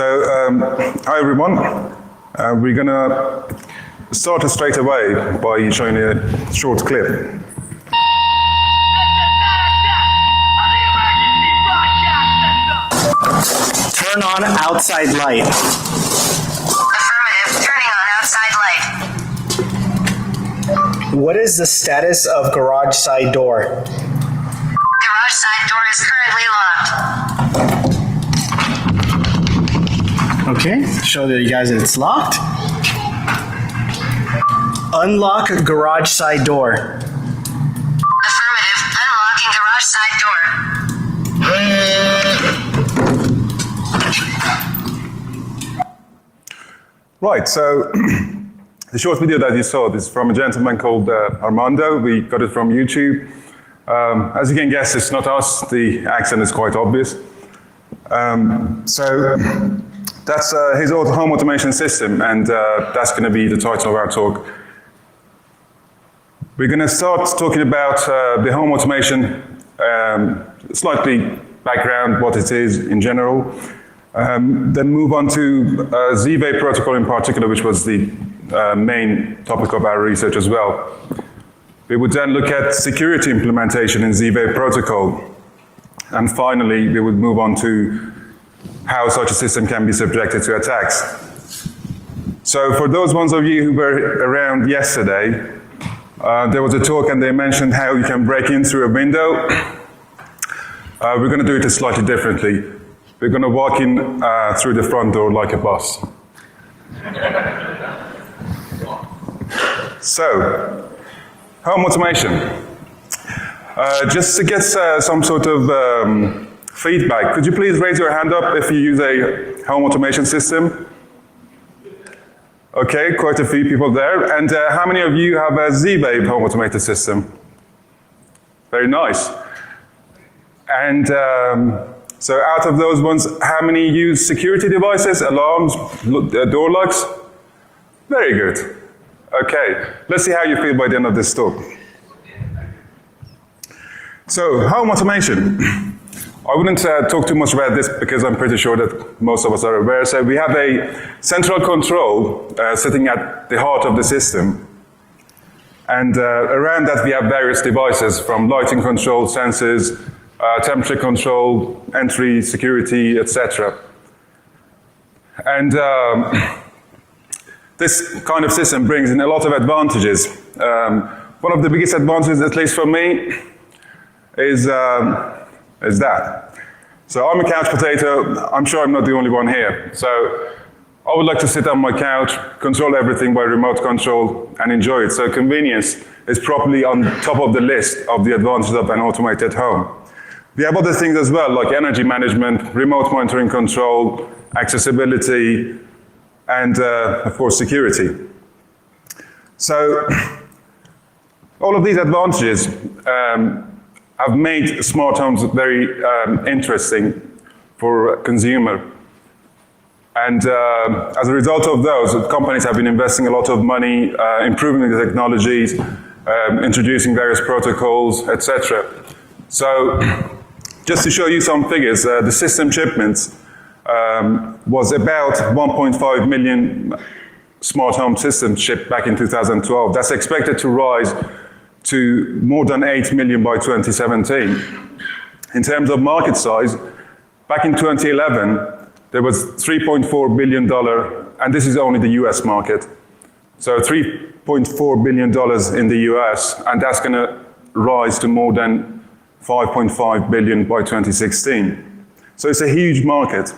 Hi everyone. We're gonna start straight away by showing a short clip. Turn on outside light. Affirmative, turning on outside light. What is the status of garage side door? Garage side door is currently locked. Okay, show you guys that it's locked. Unlock garage side door. Affirmative, unlocking garage side door. Right, so the short video that you saw is from a gentleman called Armando. We got it from YouTube. As you can guess, it's not us. The accent is quite obvious. That's his home automation system, and that's going to be the title of our talk. We're going to start talking about the home automation, slightly background, what it is in general, then move on to Z-Wave protocol in particular, which was the main topic of our research as well. We would then look at security implementation in Z-Wave protocol, and finally we would move on to how such a system can be subjected to attacks. So for those ones of you who were around yesterday, there was a talk and they mentioned how you can break in through a window. We're going to do it slightly differently. We're going to walk in through the front door like a boss. So, home automation. Just to get some sort of feedback, could you please raise your hand up if you use a home automation system? Okay, quite a few people there. And how many of you have a Z-Wave home automated system? Very nice. And so out of those ones, how many use security devices, alarms, door locks? Very good. Okay, let's see how you feel by the end of this talk. So, home automation. I wouldn't talk too much about this because I'm pretty sure that most of us are aware. So we have a central control sitting at the heart of the system. And around that we have various devices from lighting control, sensors, temperature control, entry, security, etc. And this kind of system brings in a lot of advantages. One of the biggest advantages, at least for me, is that. So I'm a couch potato. I'm sure I'm not the only one here. So I would like to sit on my couch, control everything by remote control, and enjoy it. So convenience is probably on top of the list of the advantages of an automated home. We have other things as well, like energy management, remote monitoring control, accessibility, and of course security. So all of these advantages have made smart homes very interesting for a consumer. And as a result of those, companies have been investing a lot of money, improving the technologies, introducing various protocols, etc. So just to show you some figures, the system shipments was about 1.5 million smart home systems shipped back in 2012. That's expected to rise to more than 8 million by 2017. In terms of market size, back in 2011, there was $3.4 billion, and this is only the US market. So $3.4 billion in the US, and that's going to rise to more than 5.5 billion by 2016. So it's a huge market.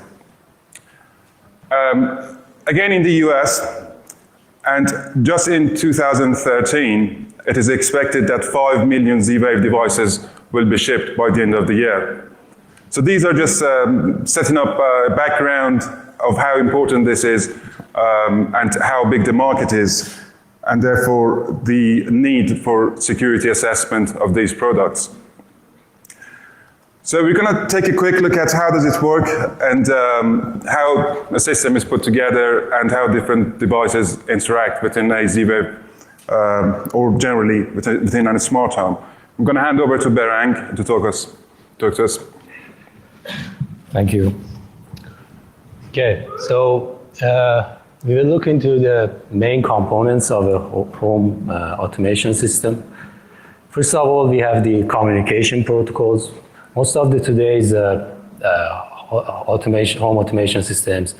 Again in the US, and just in 2013, it is expected that 5 million Z-Wave devices will be shipped by the end of the year. So these are just setting up a background of how important this is and how big the market is, and therefore the need for security assessment of these products. So we're going to take a quick look at how does it work and how a system is put together and how different devices interact within a Z-Wave or generally within a smart home. I'm going to hand over to Berang to talk to us. Thank you. Okay, so we will look into the main components of a home automation system. First of all, we have the communication protocols. Most of the today's home automation systems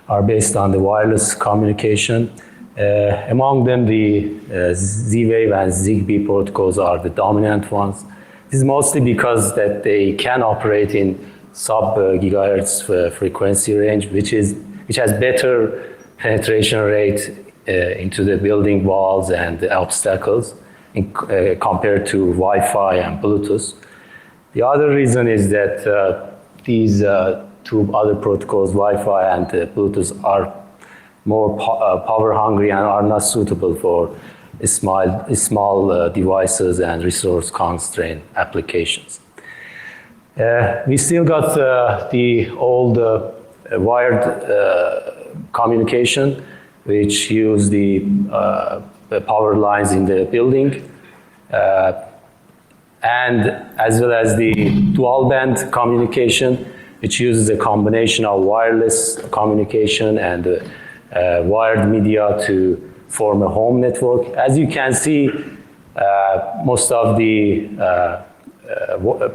are based on the wireless communication. Among them, the Z-Wave and Zigbee protocols are the dominant ones. This is mostly because that they can operate in sub-gigahertz frequency range, which has better penetration rate into the building walls and the obstacles compared to Wi-Fi and Bluetooth. The other reason is that these two other protocols, Wi-Fi and Bluetooth, are more power hungry and are not suitable for small devices and resource constrained applications. We still got the old wired communication, which use the power lines in the building, and as well as the dual band communication, which uses a combination of wireless communication and wired media to form a home network. As you can see, most of the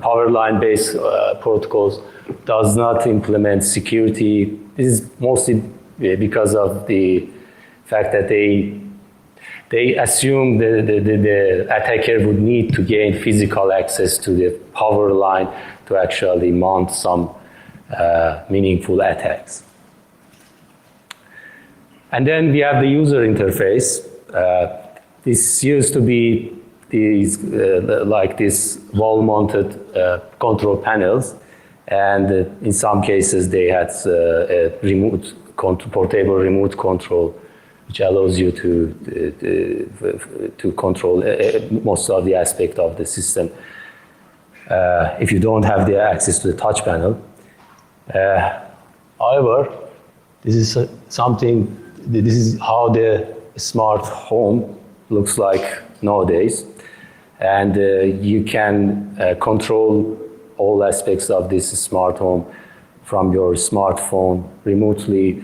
power line based protocols does not implement security. This is mostly because of the fact that they assume the attacker would need to gain physical access to the power line to actually mount some meaningful attacks. And then we have the user interface. This used to be these like these wall-mounted control panels, and in some cases they had a portable remote control, which allows you to control most of the aspect of the system if you don't have the access to the touch panel. However, this is how the smart home looks like nowadays, and you can control all aspects of this smart home from your smartphone remotely,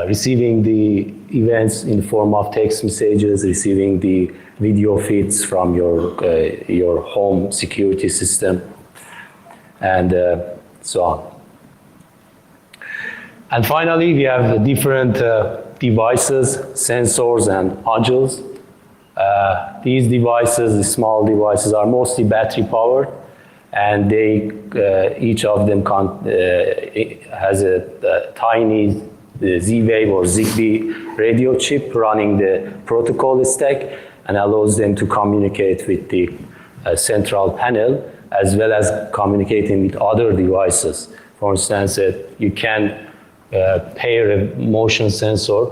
receiving the events in the form of text messages, receiving the video feeds from your home security system, and so on. And finally, we have the different devices, sensors, and modules. These devices, the small devices, are mostly battery powered, and each of them has a tiny Z-Wave or Zigbee radio chip running the protocol stack and allows them to communicate with the central panel as well as communicating with other devices. For instance, you can pair a motion sensor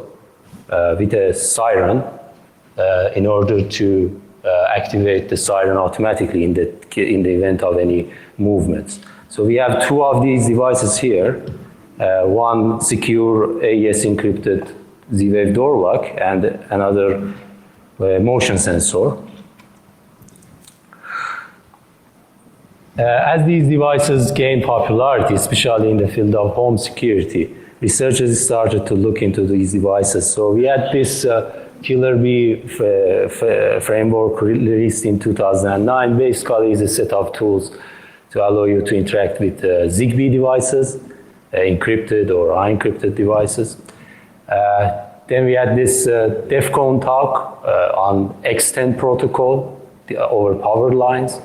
with a siren in order to activate the siren automatically in the event of any movements. So we have two of these devices here, one secure AES encrypted Z-Wave door lock and another motion sensor. As these devices gain popularity, especially in the field of home security, researchers started to look into these devices. So we had this Killer Bee framework released in 2009. Basically, is a set of tools to allow you to interact with Zigbee devices, encrypted or unencrypted devices. Then we had this DEF CON talk on X10 protocol over power lines.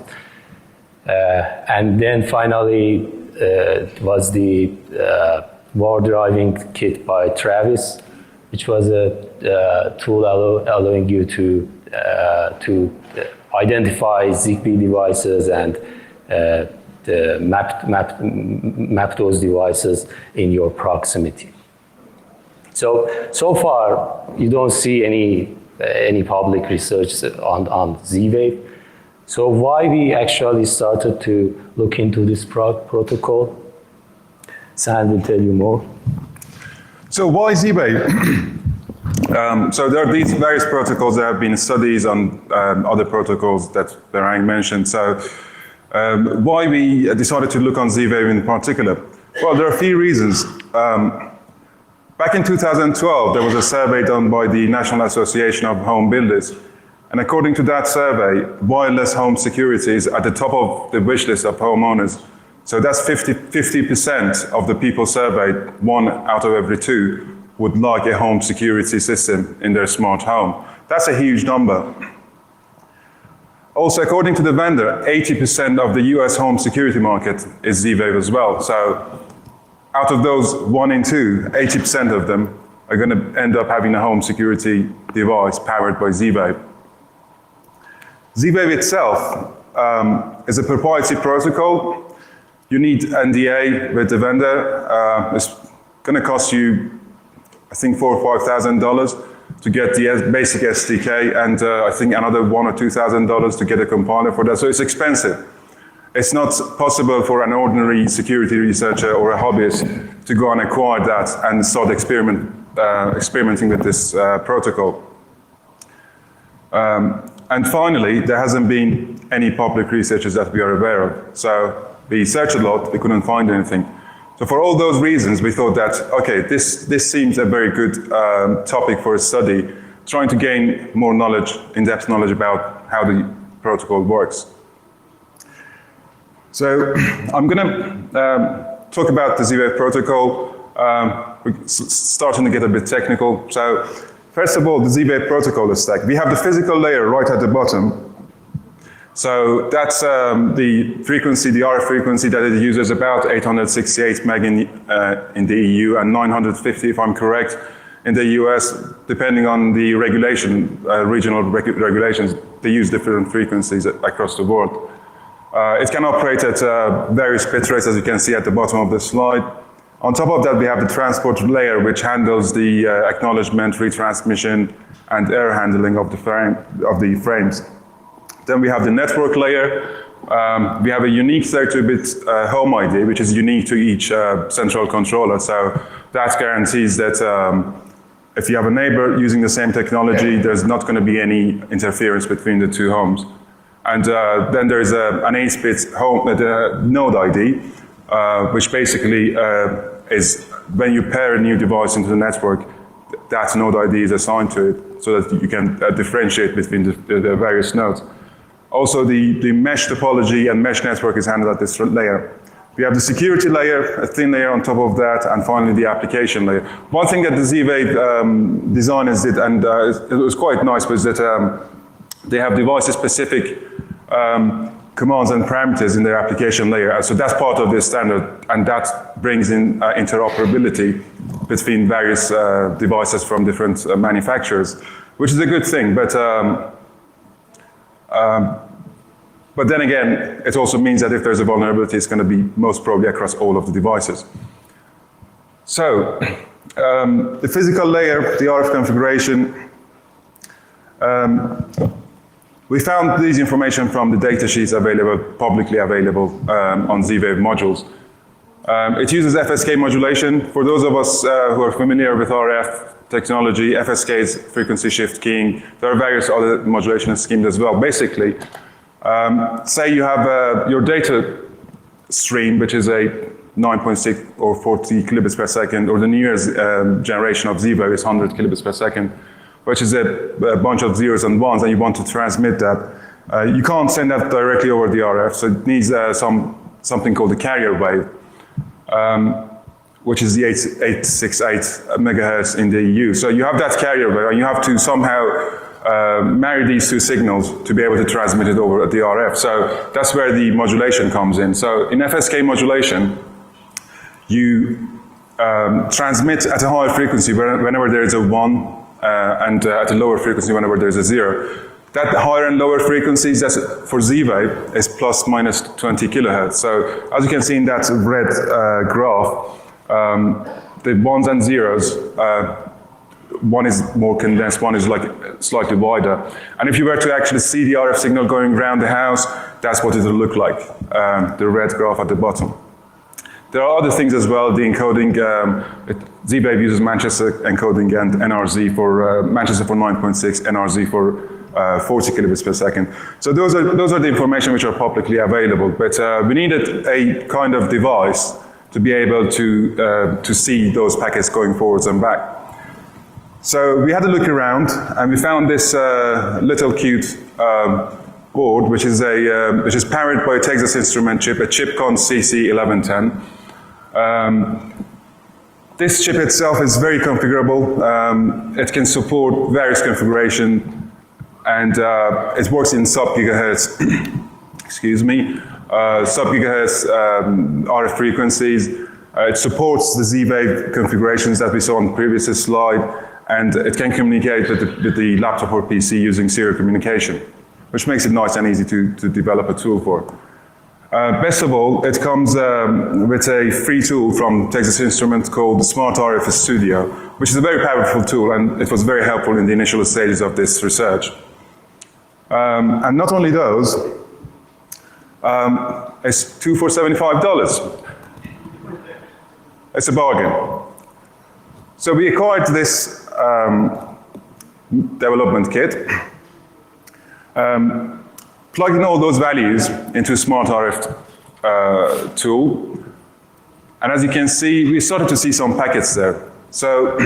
And then finally was the war driving kit by Travis, which was a tool allowing you to identify Zigbee devices and map those devices in your proximity. So far, you don't see any public research on Z-Wave. So why we actually started to look into this protocol? Sam will tell you more. So why Z-Wave? So there are these various protocols. There have been studies on other protocols that Berang mentioned. So why we decided to look on Z-Wave in particular? Well, there are a few reasons. Back in 2012, there was a survey done by the National Association of Home Builders. And according to that survey, wireless home security is at the top of the wish list of homeowners. So that's 50% of the people surveyed, 1 out of every 2, would like a home security system in their smart home. That's a huge number. Also, according to the vendor, 80% of the US home security market is Z-Wave as well. So out of those 1 in 2, 80% of them are going to end up having a home security device powered by Z-Wave. Z-Wave itself is a proprietary protocol. You need NDA with the vendor. It's going to cost you, I think, $4,000 or $5,000 to get the basic SDK, and I think another $1,000 or $2,000 to get a compiler for that. So it's expensive. It's not possible for an ordinary security researcher or a hobbyist to go and acquire that and start experimenting with this protocol. And finally, there hasn't been any public researches that we are aware of. So we searched a lot, we couldn't find anything. So for all those reasons, we thought that, okay, this seems a very good topic for a study, trying to gain more knowledge, in-depth knowledge about how the protocol works. So I'm going to talk about the Z-Wave protocol. We're starting to get a bit technical. So first of all, the Z-Wave protocol is stacked. We have the physical layer right at the bottom. So that's the frequency, the RF frequency that it uses, about 868 meg in the EU and 950, if I'm correct, in the US. Depending on the regulation, regional regulations, they use different frequencies across the world. It can operate at various bit rates, as you can see at the bottom of the slide. On top of that, we have the transport layer, which handles the acknowledgement, retransmission, and error handling of the frames. Then we have the network layer. We have a unique 32-bit home ID, which is unique to each central controller. So that guarantees that if you have a neighbor using the same technology, there's not going to be any interference between the two homes. And then there's an 8-bit home node ID, which basically is when you pair a new device into the network, that node ID is assigned to it so that you can differentiate between the various nodes. Also, the mesh topology and mesh network is handled at this layer. We have the security layer, a thin layer on top of that, and finally the application layer. One thing that the Z-Wave designers did, and it was quite nice, was that they have device-specific commands and parameters in their application layer. So that's part of the standard, and that brings in interoperability between various devices from different manufacturers, which is a good thing. But then again, it also means that if there's a vulnerability, it's going to be most probably across all of the devices. So the physical layer, the RF configuration, we found this information from the datasheets available, publicly available on Z-Wave modules. It uses FSK modulation. For those of us who are familiar with RF technology, FSK is frequency shift keying. There are various other modulation schemes as well. Basically, say you have your data stream, which is a 9.6 or 40 kilobits per second, or the newest generation of Z-Wave is 100 kilobits per second, which is a bunch of zeros and ones, and you want to transmit that. You can't send that directly over the RF, so it needs something called the carrier wave, which is the 868 megahertz in the EU. So you have that carrier wave, and you have to somehow marry these two signals to be able to transmit it over the RF. So that's where the modulation comes in. So in FSK modulation, you transmit at a higher frequency whenever there is a 1, and at a lower frequency whenever there's a 0. That higher and lower frequencies, that's for Z-Wave, is plus minus 20 kilohertz. So as you can see in that red graph, the ones and zeros, one is more condensed, one is like slightly wider. And if you were to actually see the RF signal going around the house, that's what it will look like, the red graph at the bottom. There are other things as well, the encoding, Z-Wave uses Manchester encoding and NRZ for, Manchester for 9.6, NRZ for 40 kilobits per second. So those are the information which are publicly available, but we needed a kind of device to be able to see those packets going forwards and back. So we had a look around and we found this little cute board, which is powered by a Texas Instruments chip, a Chipcon CC1110. This chip itself is very configurable. It can support various configuration, and it works in sub-gigahertz, excuse me, sub-gigahertz RF frequencies. It supports the Z-Wave configurations that we saw on the previous slide, and it can communicate with the laptop or PC using serial communication, which makes it nice and easy to develop a tool for. Best of all, it comes with a free tool from Texas Instruments called the Smart RF Studio, which is a very powerful tool, and it was very helpful in the initial stages of this research. And not only those, it's 2 for $75. It's a bargain. So we acquired this development kit, plugged in all those values into a Smart RF tool, and as you can see, we started to see some packets there. So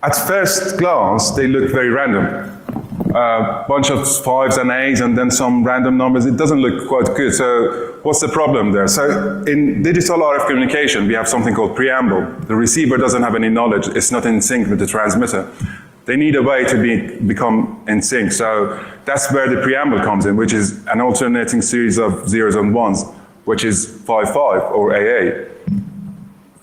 at first glance, they look very random. Bunch of 5s and 8s and then some random numbers. It doesn't look quite good. So what's the problem there? So in digital RF communication, we have something called preamble. The receiver doesn't have any knowledge. It's not in sync with the transmitter. They need a way to become in sync. So that's where the preamble comes in, which is an alternating series of zeros and ones, which is 5-5 or AA.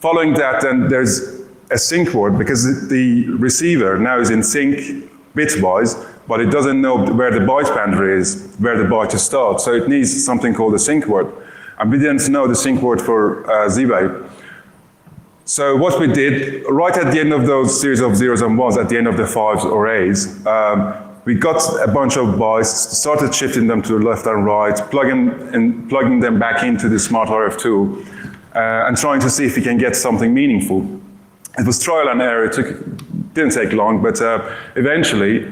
Following that, then there's a sync word, because the receiver now is in sync bit-wise, but it doesn't know where the byte boundary is, where the byte to start. So it needs something called a sync word. And we didn't know the sync word for Z-Wave. So what we did, right at the end of those series of zeros and ones, at the end of the 5s or A's, we got a bunch of bytes, started shifting them to the left and right, plugging them back into the Smart RF tool, and trying to see if we can get something meaningful. It was trial and error. It didn't take long, but eventually,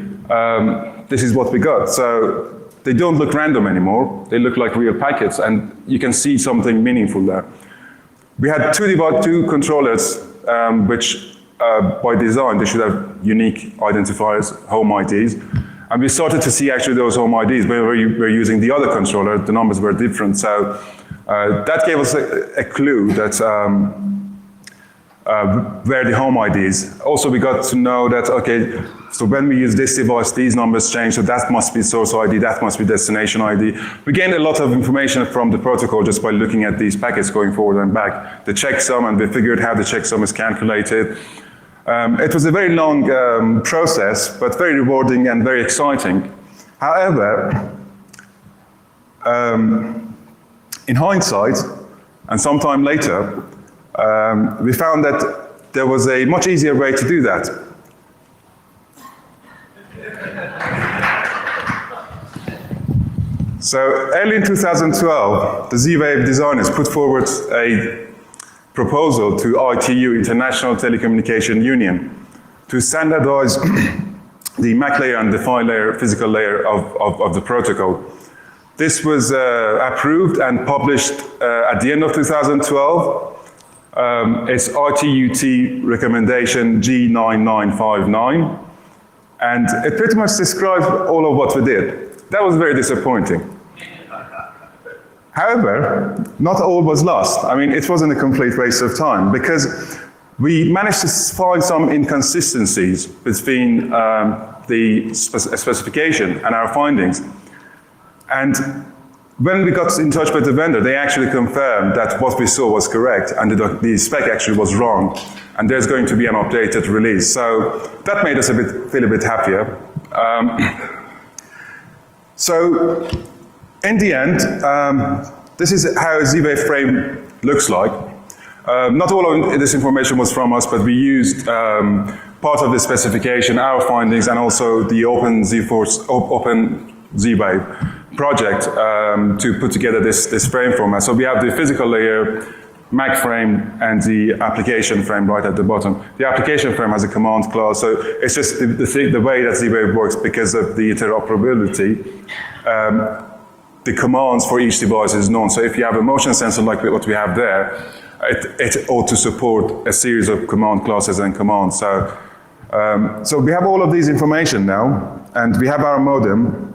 this is what we got. So they don't look random anymore. They look like real packets, and you can see something meaningful there. We had two controllers, which by design, they should have unique identifiers, home IDs. And we started to see actually those home IDs. When we were using the other controller, the numbers were different. So that gave us a clue that where the home IDs. Also, we got to know that, okay, so when we use this device, these numbers change, so that must be source ID, that must be destination ID. We gained a lot of information from the protocol just by looking at these packets going forward and back. The checksum, and we figured how the checksum is calculated. It was a very long process, but very rewarding and very exciting. However, in hindsight, and sometime later, we found that there was a much easier way to do that. So early in 2012, the Z-Wave designers put forward a proposal to ITU, International Telecommunication Union, to standardize the MAC layer and the PHY layer, physical layer of the protocol. This was approved and published at the end of 2012. It's ITU-T recommendation G9959, and it pretty much describes all of what we did. That was very disappointing. However, not all was lost. I mean, it wasn't a complete waste of time, because we managed to find some inconsistencies between the specification and our findings. And when we got in touch with the vendor, they actually confirmed that what we saw was correct and the spec actually was wrong, and there's going to be an updated release. So that made us feel a bit happier. So in the end, this is how a Z-Wave frame looks like. Not all of this information was from us, but we used part of the specification, our findings, and also the Open Z-Wave project to put together this frame format. So we have the physical layer, MAC frame, and the application frame right at the bottom. The application frame has a command class, so it's just the way that Z-Wave works because of the interoperability. the commands for each device is known. So if you have a motion sensor like what we have there, it ought to support a series of command classes and commands. So we have all of these information now, and we have our modem.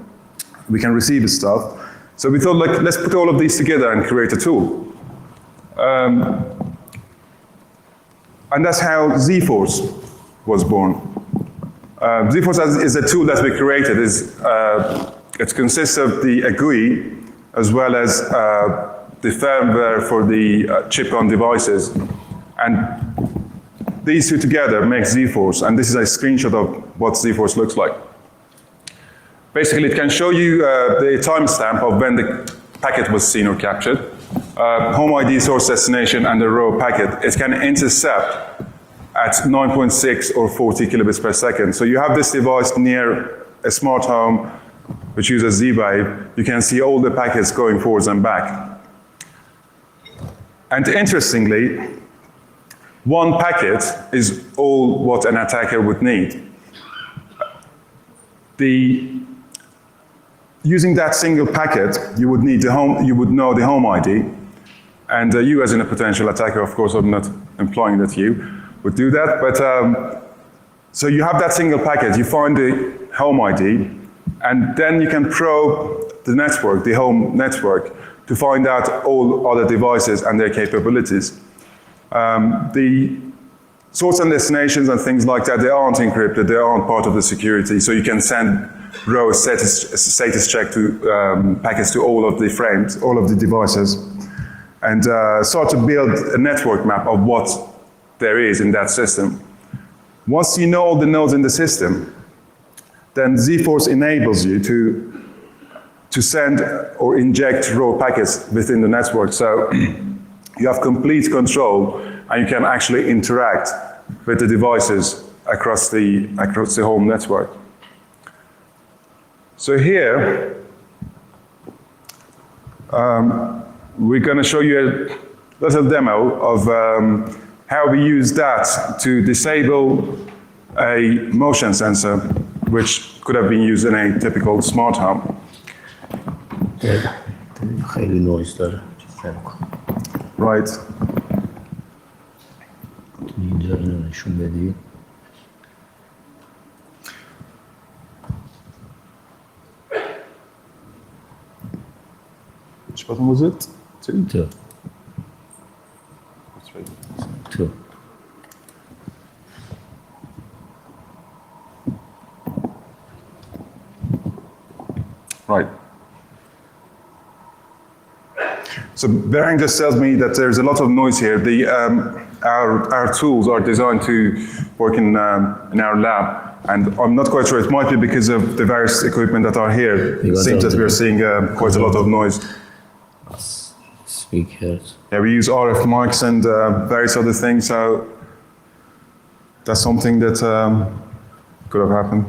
We can receive the stuff. So we thought, like, let's put all of these together and create a tool. And that's how Z-Force was born. Z-Force is a tool that we created. It consists of the GUI as well as the firmware for the chip-on devices. And these two together make Z-Force, and this is a screenshot of what Z-Force looks like. Basically, it can show you the timestamp of when the packet was seen or captured, home ID, source destination, and the raw packet. It can intercept at 9.6 or 40 kilobits per second. So you have this device near a smart home, which uses Z-Wave. You can see all the packets going forwards and back. And interestingly, one packet is all what an attacker would need. Using that single packet, you would know the home ID, and you as in a potential attacker, of course, I'm not implying that you would do that, but so you have that single packet, you find the home ID, and then you can probe the network, the home network, to find out all other devices and their capabilities. The source and destinations and things like that, they aren't encrypted, they aren't part of the security, so you can send raw status check to packets to all of the frames, all of the devices, and start to build a network map of what there is in that system. Once you know all the nodes in the system, then Z-Force enables you to send or inject raw packets within the network. So you have complete control, and you can actually interact with the devices across the home network. So here, we're going to show you a little demo of how we use that to disable a motion sensor, which could have been used in a typical smart home. خیلی نویز داره. Right. اینجا رو نشون بدی. Which button was it? Two? تو. تو. Right. So Behring just tells me that there's a lot of noise here. Our tools are designed to work in our lab, and I'm not quite sure. It might be because of the various equipment that are here. It seems that we're seeing quite a lot of noise. Speakers. Yeah, we use RF mics and various other things, so that's something that could have happened.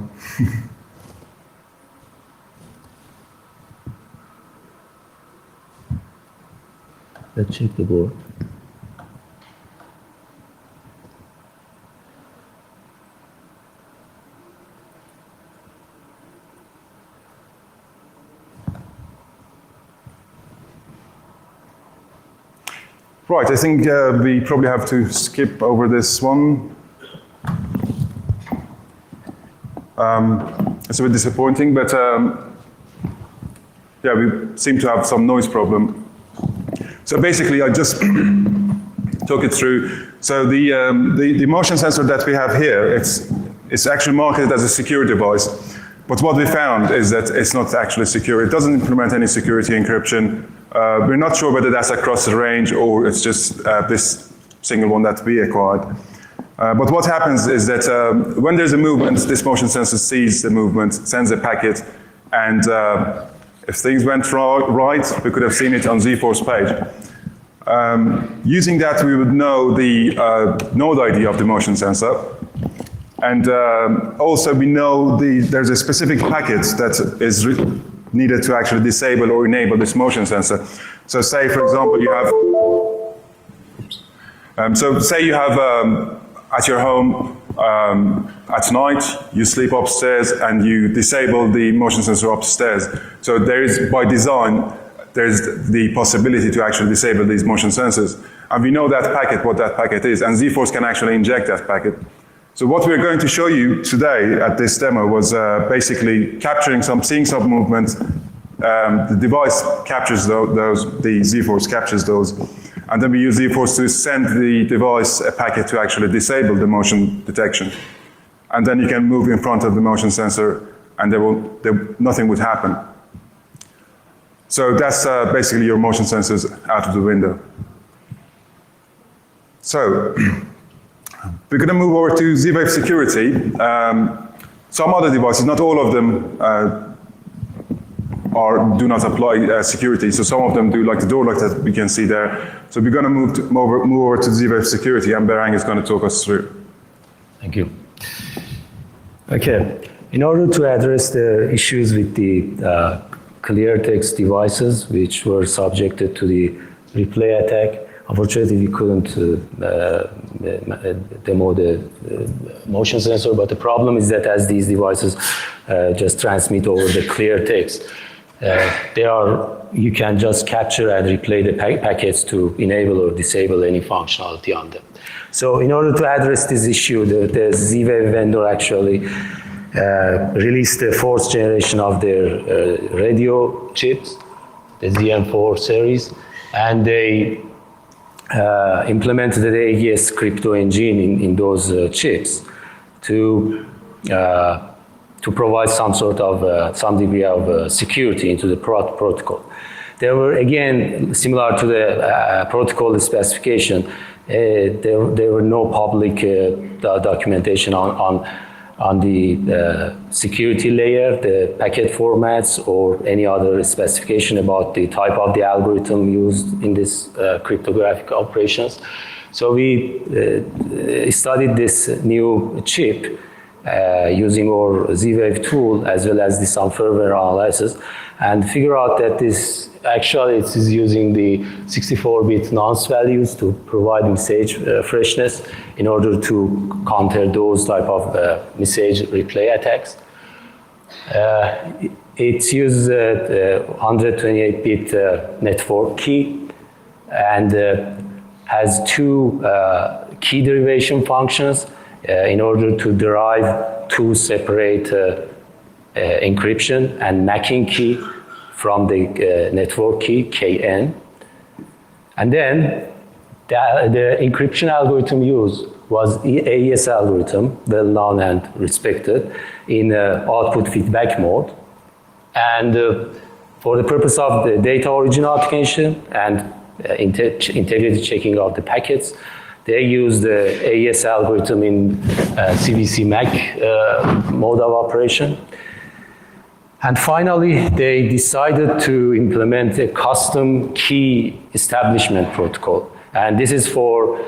Let's check the board. Right, I think we probably have to skip over this one. It's a bit disappointing, but yeah, we seem to have some noise problem. So basically, I just took it through. So the motion sensor that we have here, it's actually marketed as a secure device. But what we found is that it's not actually secure. It doesn't implement any security encryption. We're not sure whether that's across the range or it's just this single one that we acquired. But what happens is that when there's a movement, this motion sensor sees the movement, sends a packet, and if things went right, we could have seen it on Z-Force page. Using that, we would know the node ID of the motion sensor. And also we know there's a specific packet that is needed to actually disable or enable this motion sensor. So say, for example, you have, say you have at your home at night, you sleep upstairs and you disable the motion sensor upstairs. So there is, by design, there's the possibility to actually disable these motion sensors. And we know that packet, what that packet is, and Z-Force can actually inject that packet. So what we're going to show you today at this demo was basically seeing some movements. The device captures the Z-Force captures those. And then we use Z-Force to send the device a packet to actually disable the motion detection. And then you can move in front of the motion sensor and nothing would happen. So that's basically your motion sensors out of the window. So we're going to move over to Z-Wave security. Some other devices, not all of them do not apply security. So some of them do, like the door lock that we can see there. So we're going to move over to Z-Wave security, and Berhang is going to talk us through. Thank you. Okay. In order to address the issues with the clear text devices, which were subjected to the replay attack, unfortunately, we couldn't demo the motion sensor, but the problem is that as these devices just transmit over the clear text, you can just capture and replay the packets to enable or disable any functionality on them. So in order to address this issue, the Z-Wave vendor actually released the fourth generation of their radio chips, the ZM4 series, and they implemented the AES crypto engine in those chips to provide some sort of some degree of security into the protocol. There were, again, similar to the protocol specification, there were no public documentation on the security layer, the packet formats, or any other specification about the type of the algorithm used in this cryptographic operations. So we studied this new chip using our Z-Wave tool as well as some firmware analysis, and figure out that this actually it is using the 64-bit nonce values to provide message freshness in order to counter those type of message replay attacks. It uses a 128-bit network key and has two key derivation functions in order to derive two separate encryption and macking key from the network key, KN. And then the encryption algorithm used was AES algorithm, well known and respected, in output feedback mode. And for the purpose of the data origin authentication and integrity checking of the packets, they use the AES algorithm in CVC MAC mode of operation. And finally, they decided to implement a custom key establishment protocol. And this is for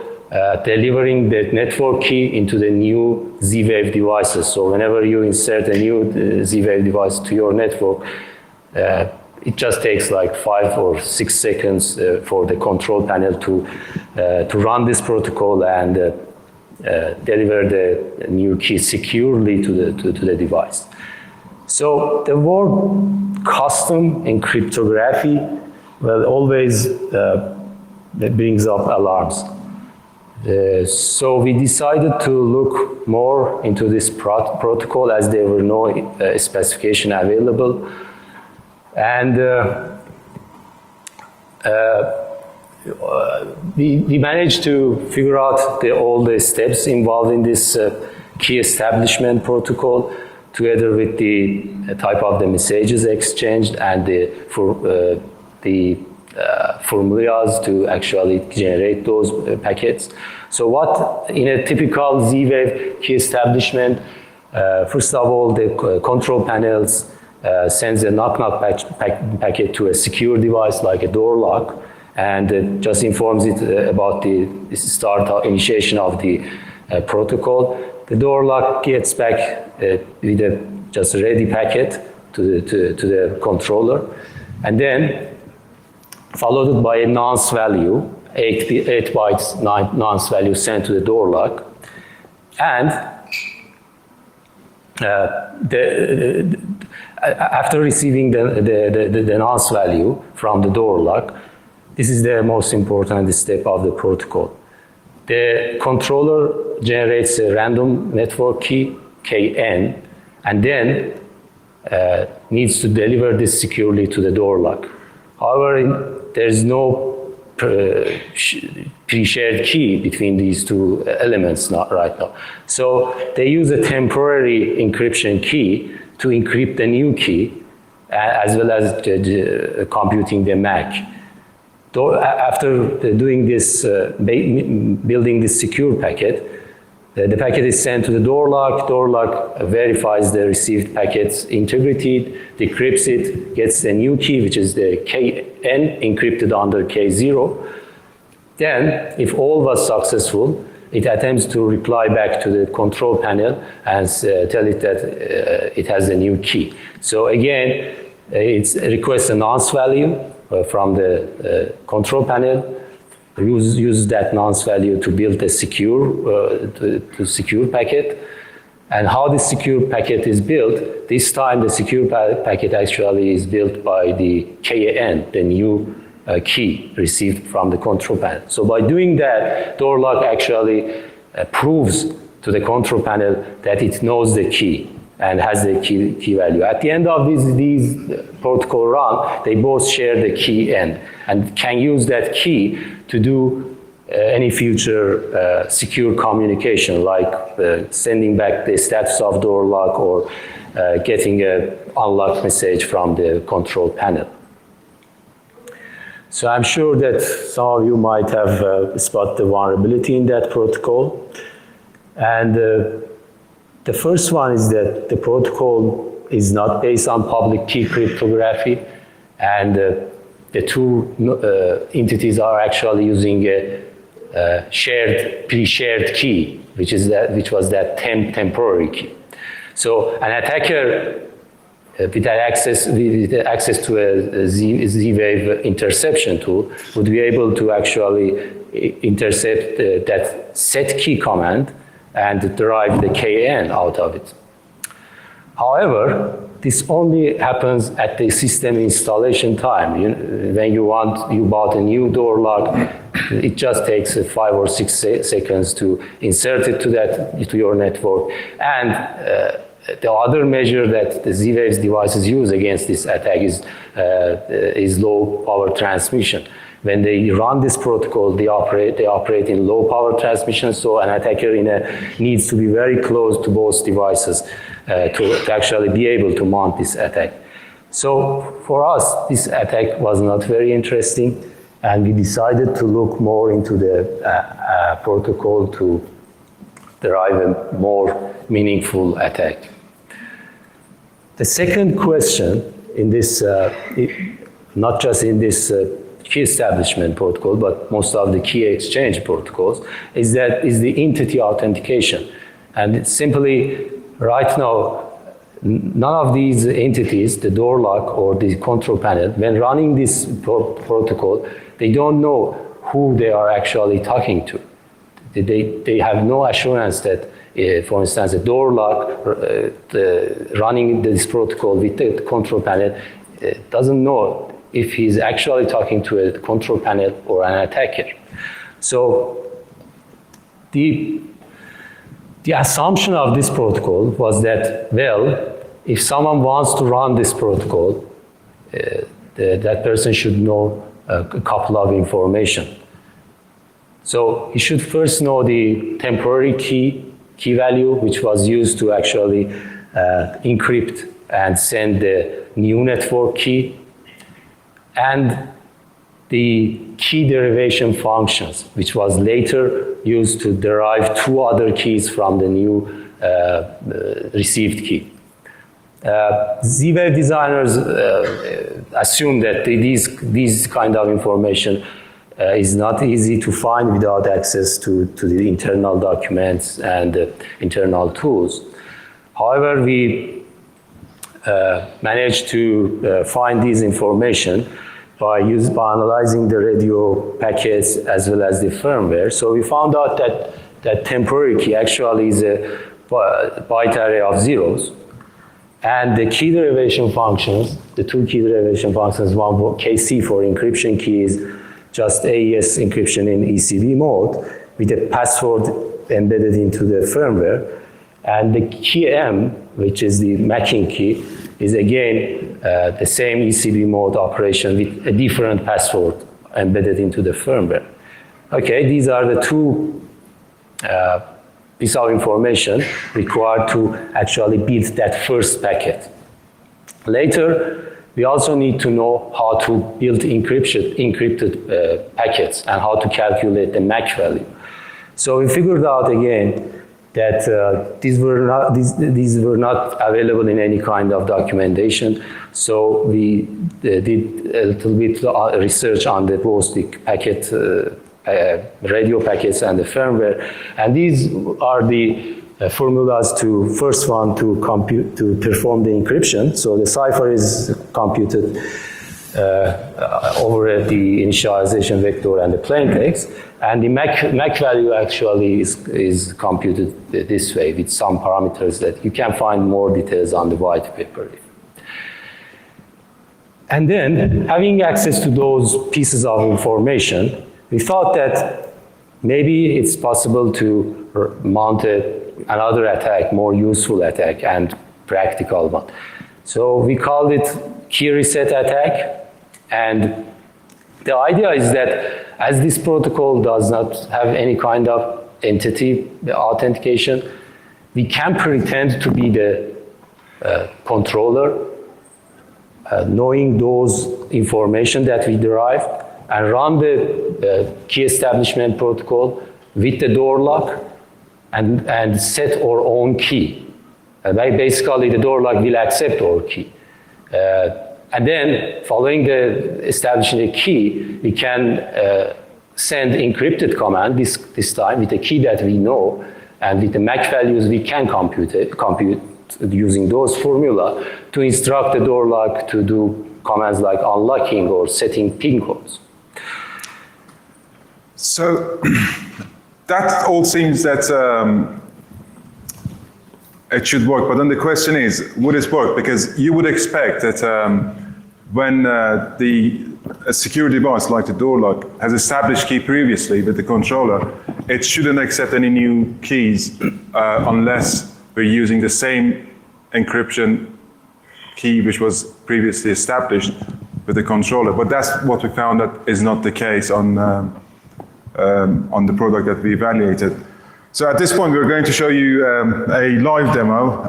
delivering the network key into the new Z-Wave devices. So whenever you insert a new Z-Wave device to your network, it just takes like 5 or 6 seconds for the control panel to run this protocol and deliver the new key securely to the device. So the word custom in cryptography, well, always that brings up alarms. So we decided to look more into this protocol as there were no specification available. And we managed to figure out all the steps involved in this key establishment protocol, together with the type of the messages exchanged and the formulas to actually generate those packets. So what, in a typical Z-Wave key establishment, first of all, the control panels sends a knock-knock packet to a secure device like a door lock, and just informs it about the initiation of the protocol. The door lock gets back with just a ready packet to the controller, and then followed by a nonce value, 8 bytes nonce value sent to the door lock. And after receiving the nonce value from the door lock, this is the most important step of the protocol. The controller generates a random network key, KN, and then needs to deliver this securely to the door lock. However, there is no pre-shared key between these two elements right now. So they use a temporary encryption key to encrypt the new key, as well as computing the MAC. After doing this, building this secure packet, the packet is sent to the door lock verifies the received packet's integrity, decrypts it, gets the new key, which is the KN encrypted under K0. Then, if all was successful, it attempts to reply back to the control panel and tell it that it has a new key. So again, it requests a nonce value from the control panel, use that nonce value to build a secure packet. And how this secure packet is built, this time the secure packet actually is built by the KN, the new key received from the control panel. So by doing that, door lock actually proves to the control panel that it knows the key and has the key value. At the end of these protocol run, they both share the key end and can use that key to do any future secure communication, like sending back the status of door lock or getting an unlock message from the control panel. So I'm sure that some of you might have spotted the vulnerability in that protocol. And the first one is that the protocol is not based on public key cryptography, and the two entities are actually using a pre-shared key, which was that temporary key. So an attacker with access to a Z-Wave interception tool would be able to actually intercept that set key command and derive the KN out of it. However, this only happens at the system installation time. When you bought a new door lock, it just takes 5 or 6 seconds to insert it to your network. And the other measure that the Z-Waves devices use against this attack is low power transmission. When they run this protocol, they operate in low power transmission, so an attacker needs to be very close to both devices to actually be able to mount this attack. So for us, this attack was not very interesting, and we decided to look more into the protocol to derive a more meaningful attack. The second question in this, not just in this key establishment protocol, but most of the key exchange protocols, is the entity authentication. And it's simply, right now, none of these entities, the door lock or the control panel, when running this protocol, they don't know who they are actually talking to. They have no assurance that, for instance, a door lock running this protocol with the control panel doesn't know if he's actually talking to a control panel or an attacker. So the assumption of this protocol was that, well, if someone wants to run this protocol, that person should know a couple of information. So he should first know the temporary key value, which was used to actually encrypt and send the new network key, and the key derivation functions, which was later used to derive 2 other keys from the new received key. Z-Wave designers assume that these kind of information is not easy to find without access to the internal documents and internal tools. However, we managed to find this information by analyzing the radio packets as well as the firmware. So we found out that that temporary key actually is a byte array of zeros. And the key derivation functions, the two key derivation functions, one for KC for encryption key is just AES encryption in ECB mode with a password embedded into the firmware. And the key M, which is the matching key, is again the same ECB mode operation with a different password embedded into the firmware. Okay, these are the two pieces of information required to actually build that first packet. Later, we also need to know how to build encrypted packets and how to calculate the MAC value. So we figured out again that these were not available in any kind of documentation. So we did a little bit research on both the packet, radio packets and the firmware. And these are the formulas to first one to perform the encryption. So the cipher is computed over the initialization vector and the plain text. And the MAC value actually is computed this way with some parameters that you can find more details on the white paper. And then, having access to those pieces of information, we thought that maybe it's possible to mount another attack, more useful attack and practical one. So we called it key reset attack. And the idea is that as this protocol does not have any kind of entity authentication, we can pretend to be the controller, knowing those information that we derived, and run the key establishment protocol with the door lock and set our own key. Basically, the door lock will accept our key. And then, following the establishing the key, we can send encrypted command this time with a key that we know, and with the MAC values we can compute using those formula to instruct the door lock to do commands like unlocking or setting PIN codes. So that all seems that it should work, but then the question is, would it work? Because you would expect that when a secure device like the door lock has established key previously with the controller, it shouldn't accept any new keys unless we're using the same encryption key which was previously established with the controller. But that's what we found that is not the case on the product that we evaluated. So at this point, we're going to show you a live demo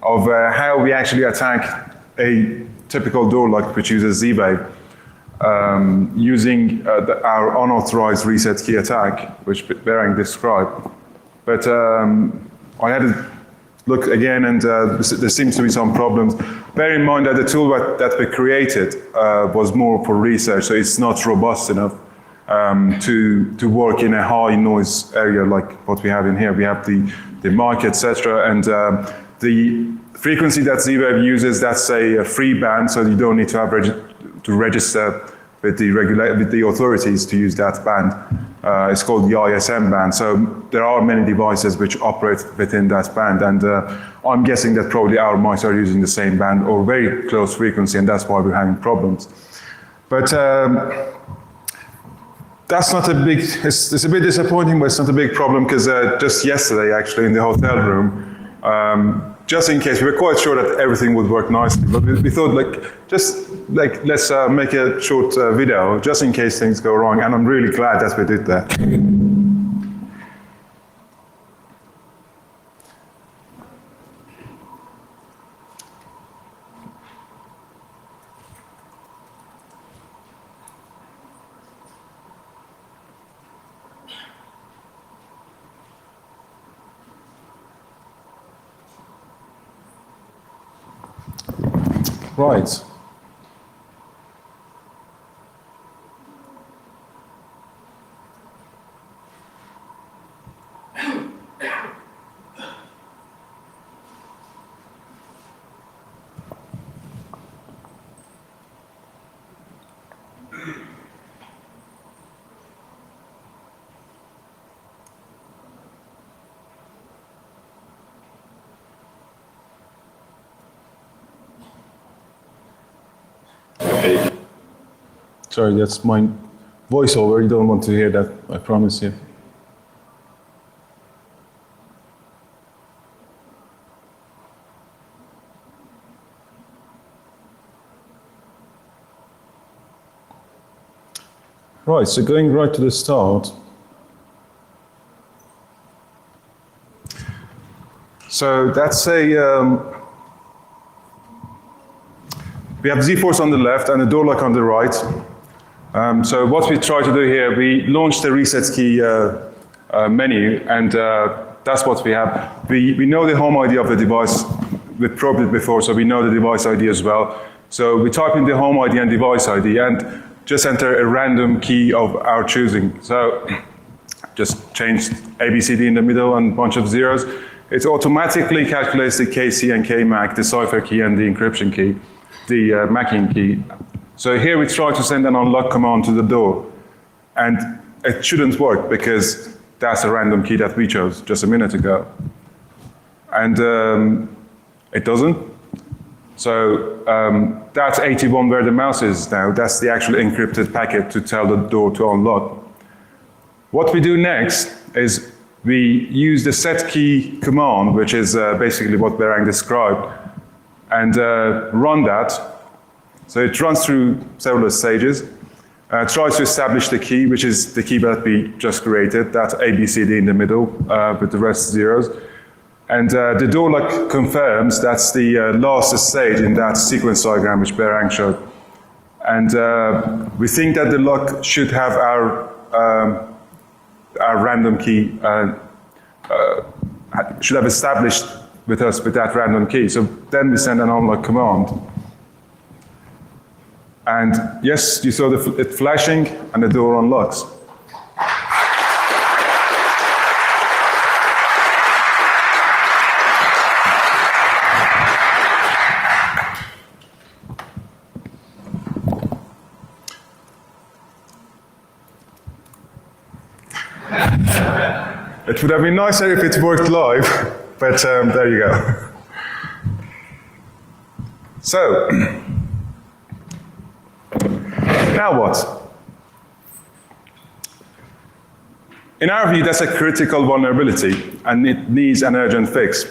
of how we actually attack a typical door lock which uses Z-Wave using our unauthorized reset key attack, which Berang described. But I had to look again, and there seems to be some problems. Bear in mind that the tool that we created was more for research, so it's not robust enough to work in a high noise area like what we have in here. We have the mic, etc., and the frequency that Z-Wave uses, that's a free band, so you don't need to have to register with the authorities to use that band. It's called the ISM band. So there are many devices which operate within that band, and I'm guessing that probably our mice are using the same band or very close frequency, and that's why we're having problems. But that's not a big, it's a bit disappointing, but it's not a big problem, because just yesterday, actually, in the hotel room, just in case, we were quite sure that everything would work nicely, but we thought, let's make a short video, just in case things go wrong, and I'm really glad that we did that. Right. Sorry, that's my voiceover. You don't want to hear that, I promise you. Right, so going right to the start. So that's we have Z-Force on the left and the door lock on the right. So what we try to do here, we launched the reset key menu, and that's what we have. We know the home ID of the device. We've probed it before, so we know the device ID as well. So we type in the home ID and device ID, and just enter a random key of our choosing. So just change ABCD in the middle and a bunch of zeros. It automatically calculates the KC and KMAC, the cipher key and the encryption key, the MACing key. So here we try to send an unlock command to the door, and it shouldn't work because that's a random key that we chose just a minute ago. And it doesn't. So that's 81 where the mouse is now. That's the actual encrypted packet to tell the door to unlock. What we do next is we use the set key command, which is basically what Berang described, and run that. So it runs through several stages, tries to establish the key, which is the key that we just created. That's ABCD in the middle with the rest zeros. And the door lock confirms that's the last stage in that sequence diagram which Berang showed. And we think that the lock should have our random key, should have established with us with that random key. So then we send an unlock command. And yes, you saw it flashing and the door unlocks. It would have been nicer if it worked live, but there you go. So, now what? In our view, that's a critical vulnerability, and it needs an urgent fix.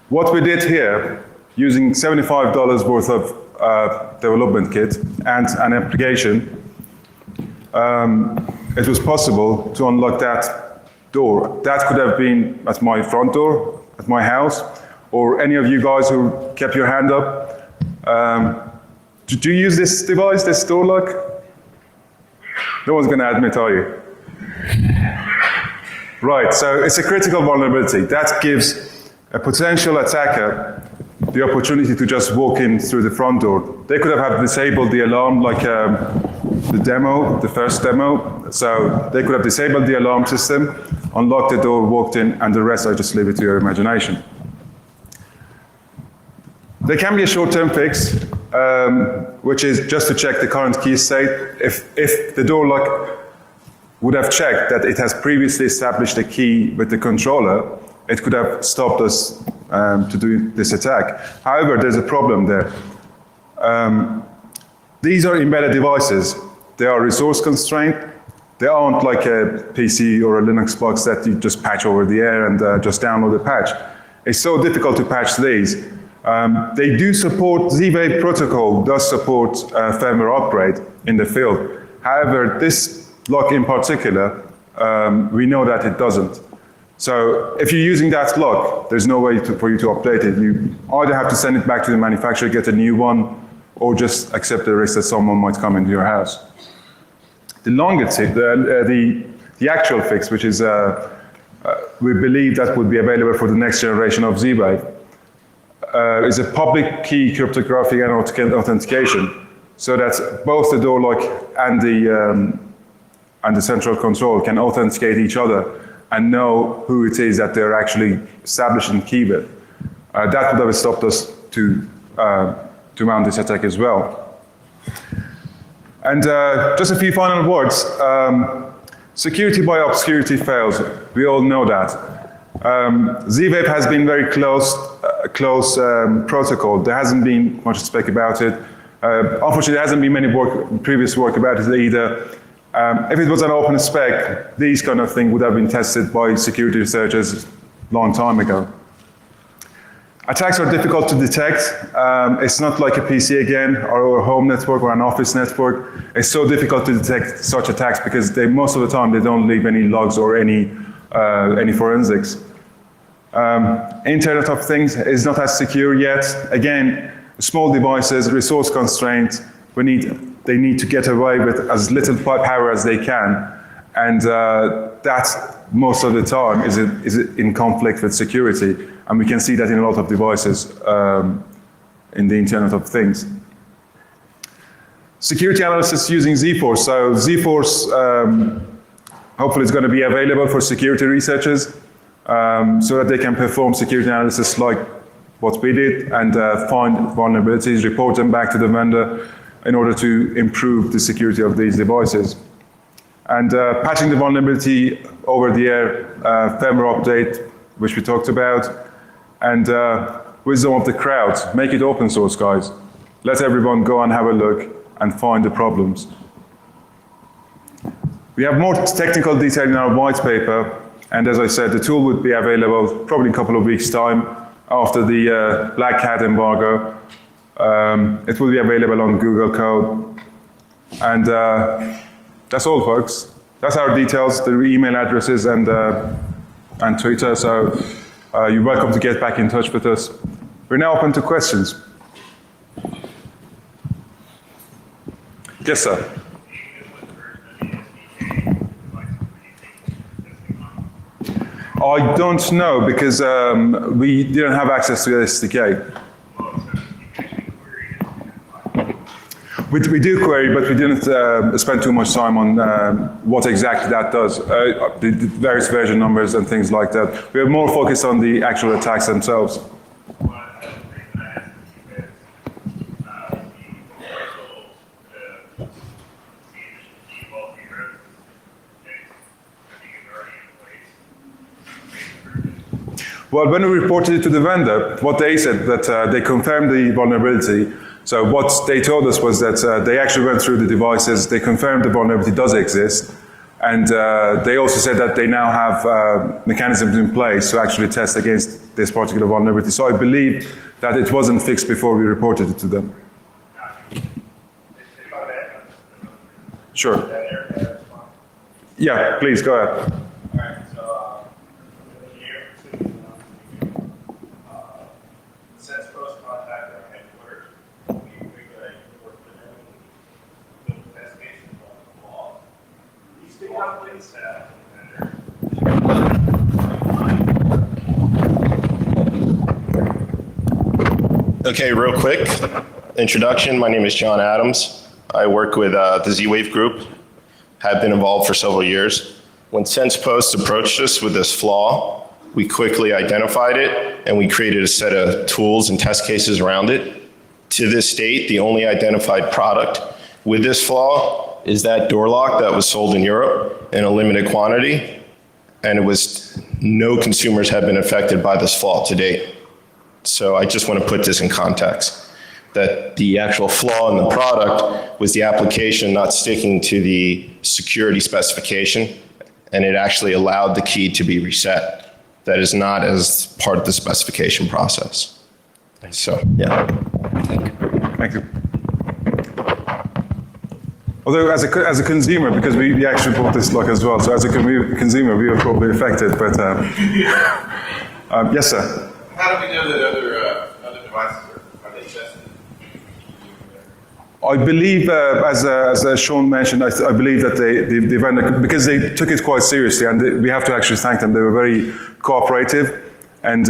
What we did here, using $75 worth of development kit and an application, it was possible to unlock that door. That could have been at my front door, at my house, or any of you guys who kept your hand up. Do you use this device, this door lock? No one's going to admit, are you? Right, so it's a critical vulnerability. That gives a potential attacker the opportunity to just walk in through the front door. They could have disabled the alarm like the demo, the first demo. So they could have disabled the alarm system, unlocked the door, walked in, and the rest I just leave it to your imagination. There can be a short-term fix, which is just to check the current key state. If the door lock would have checked that it has previously established a key with the controller, it could have stopped us to do this attack. However, there's a problem there. These are embedded devices. They are resource constrained. They aren't like a PC or a Linux box that you just patch over the air and just download the patch. It's so difficult to patch these. They do support, Z-Wave protocol does support firmware upgrade in the field. However, this lock in particular, we know that it doesn't. So if you're using that lock, there's no way for you to update it. You either have to send it back to the manufacturer, get a new one, or just accept the risk that someone might come into your house. The longest, the actual fix, which is, we believe that would be available for the next generation of Z-Wave, is a public key cryptography and authentication, so that both the door lock and the central control can authenticate each other and know who it is that they're actually establishing key with. That would have stopped us to mount this attack as well. And just a few final words. Security by obscurity fails. We all know that. Z-Wave has been very close protocol. There hasn't been much to speak about it. Unfortunately, there hasn't been many previous work about it either. If it was an open spec, these kind of things would have been tested by security researchers a long time ago. Attacks are difficult to detect. It's not like a PC again, or a home network, or an office network. It's so difficult to detect such attacks because most of the time they don't leave any logs or any forensics. Internet of Things is not as secure yet. Again, small devices, resource constraints. They need to get away with as little power as they can, and that's most of the time is in conflict with security, and we can see that in a lot of devices in the Internet of Things. Security analysis using Z-Force. So Z-Force hopefully is going to be available for security researchers so that they can perform security analysis like what we did and find vulnerabilities, report them back to the vendor in order to improve the security of these devices. And patching the vulnerability over the air, firmware update, which we talked about, and wisdom of the crowd. Make it open source, guys. Let everyone go and have a look and find the problems. We have more technical detail in our white paper, and as I said, the tool would be available probably in a couple of weeks' time after the Black Hat embargo. It will be available on Google Code. And that's all, folks. That's our details, the email addresses and Twitter. So you're welcome to get back in touch with us. We're now open to questions. Yes, sir. I don't know because we didn't have access to the SDK. We do query, but we didn't spend too much time on what exactly that does, the various version numbers and things like that. We are more focused on the actual attacks themselves. Well, when we reported it to the vendor, what they said that they confirmed the vulnerability. So what they told us was that they actually went through the devices, they confirmed the vulnerability does exist, and they also said that they now have mechanisms in place to actually test against this particular vulnerability. So I believe that it wasn't fixed before we reported it to them. Sure. Yeah, please, go ahead. Okay, real quick introduction. My name is John Adams. I work with the Z-Wave group, have been involved for several years. When SensePost approached us with this flaw, we quickly identified it and we created a set of tools and test cases around it. To this date, the only identified product with this flaw is that door lock that was sold in Europe in a limited quantity, and no consumers have been affected by this flaw to date. So I just want to put this in context, that the actual flaw in the product was the application not sticking to the security specification, and it actually allowed the key to be reset. That is not as part of the specification process. So, yeah. Thank you. Although as a consumer, because we actually bought this lock as well, so as a consumer, we were probably affected, but yes, sir. How do we know that other devices are they tested? I believe, as Sean mentioned, I believe that the vendor, because they took it quite seriously, and we have to actually thank them, they were very cooperative, and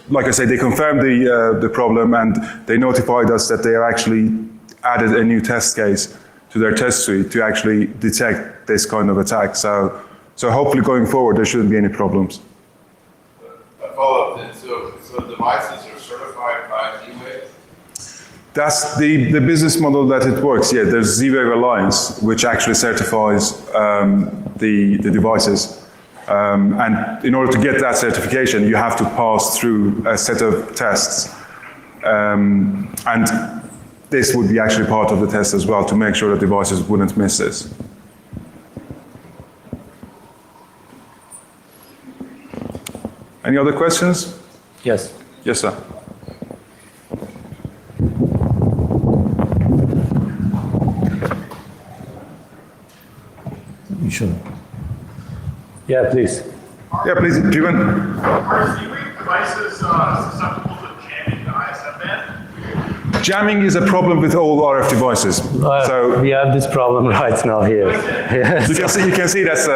like I said, they confirmed the problem, and they notified us that they have actually added a new test case to their test suite to actually detect this kind of attack. So hopefully going forward, there shouldn't be any problems. A follow-up then, so devices are certified by Z-Wave? That's the business model that it works. Yeah, there's Z-Wave Alliance, which actually certifies the devices. And in order to get that certification, you have to pass through a set of tests. And this would be actually part of the test as well to make sure that devices wouldn't miss this. Any other questions? Yes. Yes, sir. You should. Yeah, please. Yeah, please, Jeevan. Are Z-Wave devices susceptible to jamming the ISM band? Jamming is a problem with all RF devices. So We have this problem right now here. Yes. you can see that's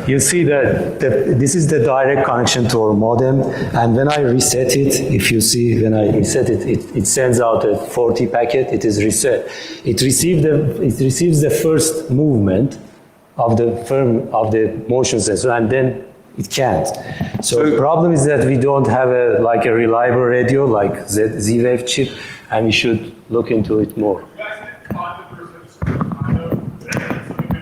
You see that this is the direct connection to our modem, and when I reset it, if you see when I reset it, it sends out a 40 packet. It is reset. It receives the first movement of the motion sensor, and then it can't. So the problem is that we don't have a reliable radio like Z-Wave chip, and we should look into it more.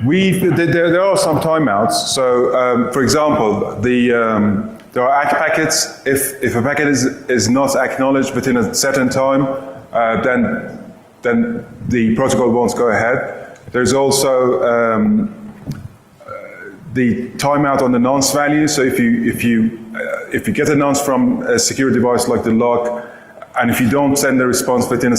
There are some timeouts. So, for example, there are ACK packets. If a packet is not acknowledged within a certain time, then the protocol won't go ahead. There's also the timeout on the nonce value. So if you get a nonce from a secure device like the lock, and if you don't send the response within a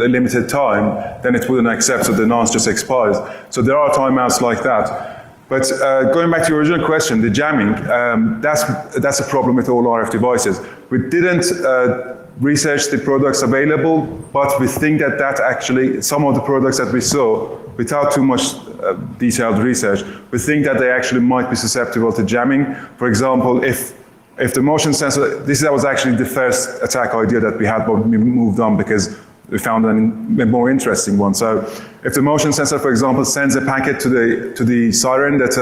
limited time, then it wouldn't accept, so the nonce just expires. So there are timeouts like that. But going back to your original question, the jamming, that's a problem with all RF devices. We didn't research the products available, but we think that actually, some of the products that we saw, without too much detailed research, we think that they actually might be susceptible to jamming. For example, if the motion sensor, this was actually the first attack idea that we had, but we moved on because we found a more interesting one. So if the motion sensor, for example, sends a packet to the siren that,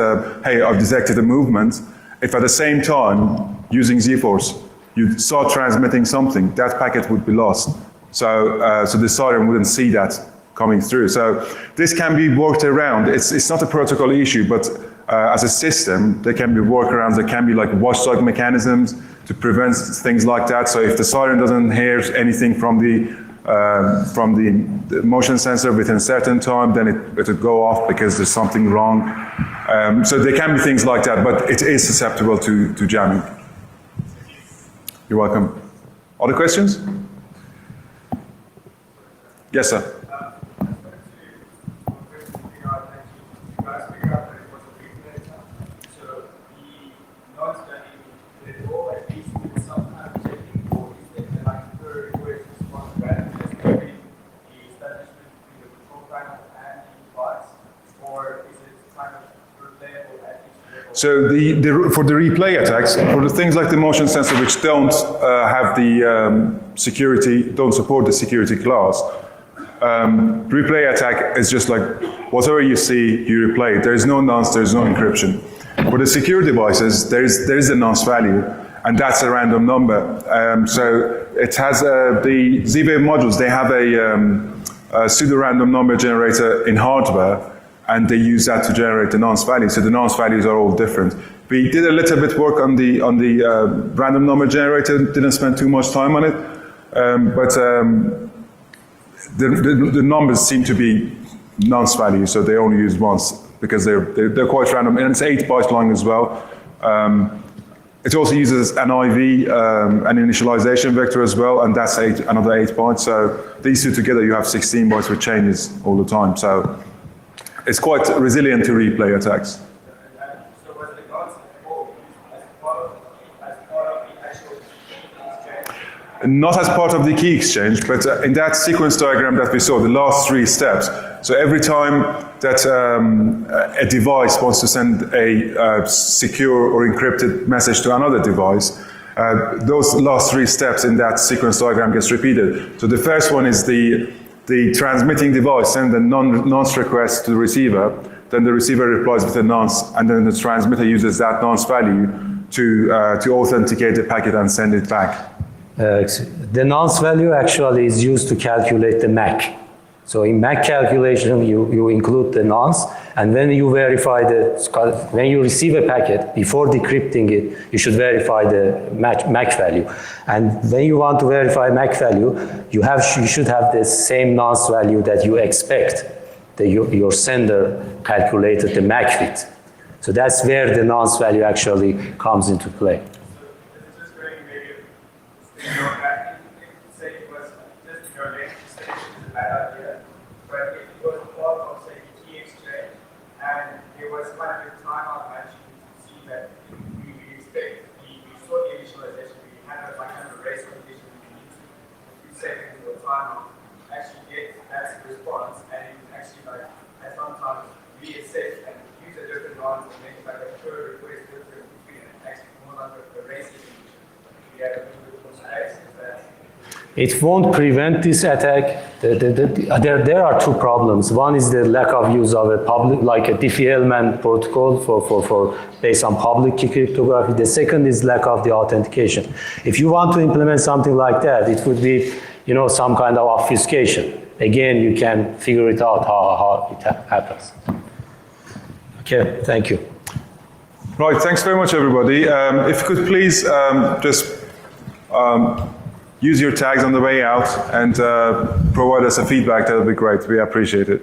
hey, I've detected a movement, if at the same time, using Z-Force, you start transmitting something, that packet would be lost. So the siren wouldn't see that coming through. So this can be worked around. It's not a protocol issue, but as a system, there can be workarounds. There can be like watchdog mechanisms to prevent things like that. So if the siren doesn't hear anything from the motion sensor within a certain time, then it will go off because there's something wrong. So there can be things like that, but it is susceptible to jamming. You're welcome. Other questions? Yes, sir. So for the replay attacks, for the things like the motion sensor which don't have the security, don't support the security class, replay attack is just like whatever you see, you replay it. There is no nonce, there is no encryption. For the secure devices, there is a nonce value, and that's a random number. So it has the Z-Wave modules, they have a pseudo-random number generator in hardware, and they use that to generate the nonce value. So the nonce values are all different. We did a little bit work on the random number generator, didn't spend too much time on it, but the numbers seem to be nonce values, so they only use once because they're quite random, and it's 8 bytes long as well. It also uses an IV, an initialization vector as well, and that's another 8 bytes. So these two together, you have 16 bytes with changes all the time. So it's quite resilient to replay attacks. So was the nonce as part of the actual exchange? Not as part of the key exchange, but in that sequence diagram that we saw, the last 3 steps. So every time that a device wants to send a secure or encrypted message to another device, those last 3 steps in that sequence diagram gets repeated. So the first one is the transmitting device sends a nonce request to the receiver, then the receiver replies with a nonce, and then the transmitter uses that nonce value to authenticate the packet and send it back. The nonce value actually is used to calculate the MAC. So in MAC calculation, you include the nonce, and when you verify when you receive a packet, before decrypting it, you should verify the MAC value. And when you want to verify MAC value, you should have the same nonce value that you expect your sender calculated the MAC with. So that's where the nonce value actually comes into play. Just going maybe say it was just your name, say it was a bad idea, but if it was part of say the key exchange and there was kind of a timeout matching to see that we expect we saw the initialization, we had a like kind of a race condition, we need a few seconds or timeout actually get that response and actually like at sometimes reassess and use a different lines and make like a per request difference between it, actually more like a race condition. We have a little bit more space, is that It won't prevent this attack. There are two problems. One is the lack of use of a public, like a Diffie-Hellman protocol for based on public key cryptography. The second is lack of the authentication. If you want to implement something like that, it would be, some kind of obfuscation. Again, you can figure it out how it happens. Okay, thank you. Right, thanks very much, everybody. If you could please just use your tags on the way out and provide us a feedback, that would be great. We appreciate it.